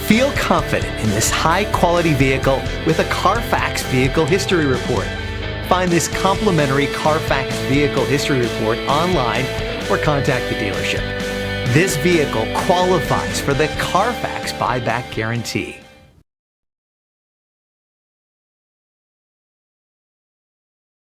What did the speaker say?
Feel confident in this high-quality vehicle with a Carfax Vehicle History Report. Find this complimentary Carfax Vehicle History Report online or contact the dealership. This vehicle qualifies for the Carfax Buyback Guarantee.